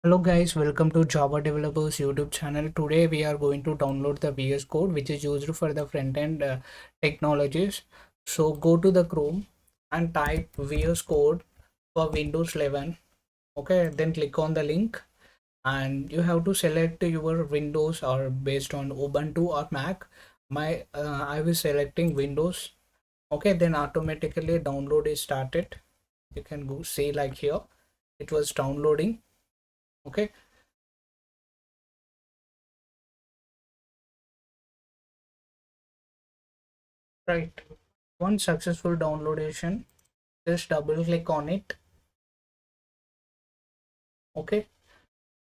Hello guys, welcome to Java Developers YouTube channel. Today we are going to download the VS Code which is used for the front-end technologies. So go to the Chrome and type VS Code for Windows 11. Okay, then click on the link and you have to select your Windows or based on Ubuntu or Mac. I was selecting Windows. Okay, then automatically download is started. You can go see like here it was downloading. Okay. Right. Once successful downloadation, just double click on it. Okay.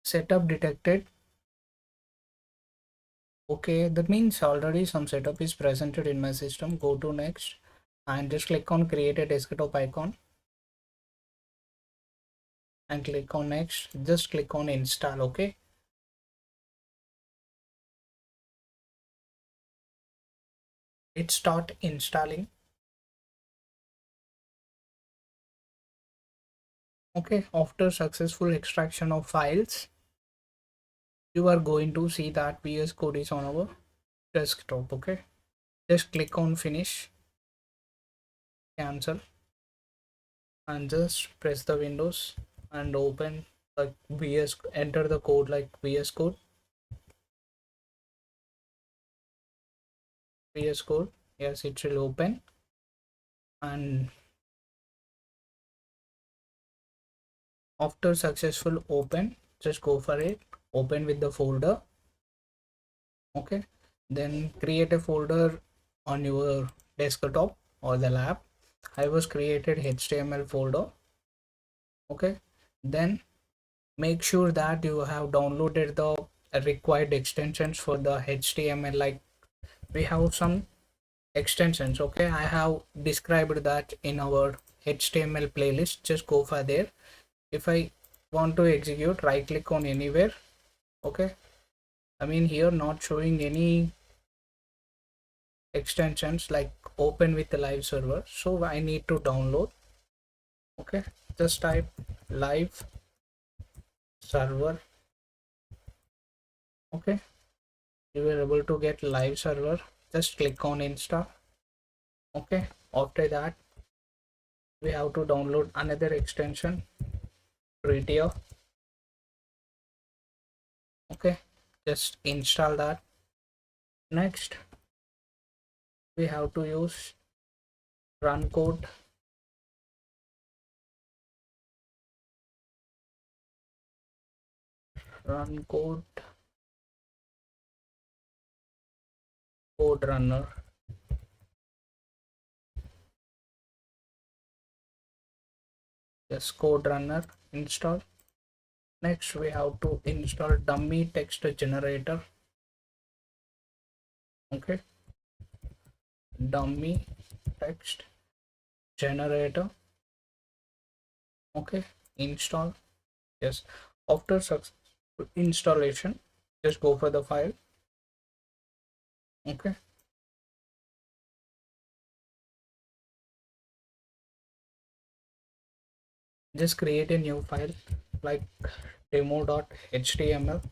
Setup detected. Okay. That means already some setup is presented in my system. Go to next and just click on create a desktop icon and click on next. Just click on install. Okay. It start installing. Okay. After successful extraction of files, you are going to see that VS Code is on our desktop. Okay. Just click on finish, cancel, and just press the windows and open like vs enter the code like vs code. Yes, it will open. And after successful open, just go for it, open with the folder. Okay, then create a folder on your desktop or the lab. I was created HTML folder. Okay, then make sure that you have downloaded the required extensions for the HTML. Like we have some extensions. Okay, I have described that in our HTML playlist. Just go for there. If I want to execute, right click on anywhere. Okay, I mean here not showing any extensions like open with the live server, so I need to download. Okay, just type live server. Okay, you were able to get live server. Just click on install. Okay, after that we have to download another extension, Prettier. Okay, just install that. Next we have to use run code. Run code, code runner. Yes, code runner install. Next we have to install dummy text generator. Okay, dummy text generator. Okay, install. Yes, after successful installation, just go for the file. Okay, just create a new file like demo.html.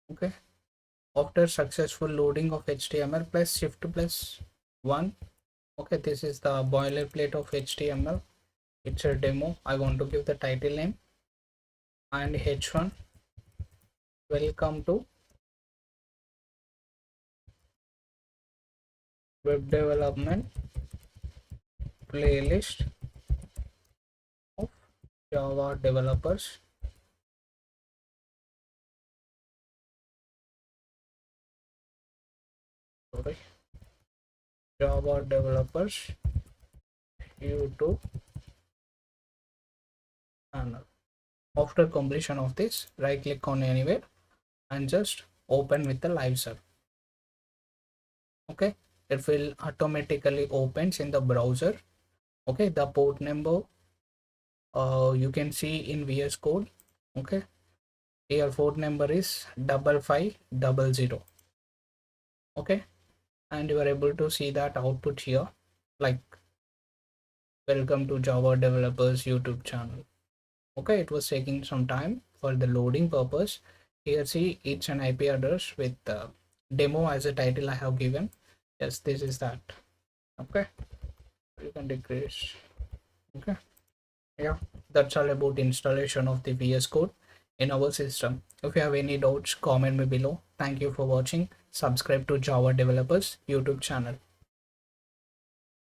Okay, after successful loading of HTML, press shift plus 1. Okay, this is the boilerplate of HTML. It's a demo. I want to give the title name and h1. Welcome to web development playlist of Java developers. Sorry, Java developers YouTube channel. After completion of this, right click on anywhere and just open with the live server. Okay, it will automatically opens in the browser. Okay, the port number you can see in VS Code. Okay, here port number is 5500. Okay, and you are able to see that output here like welcome to Java developers YouTube channel. Okay, it was taking some time for the loading purpose. Here see, it's an IP address with demo as a title I have given. Yes, this is that. Okay, you can decrease. Okay, yeah, that's all about installation of the VS Code in our system. If you have any doubts, comment me below. Thank you for watching. Subscribe to Java Developers YouTube channel.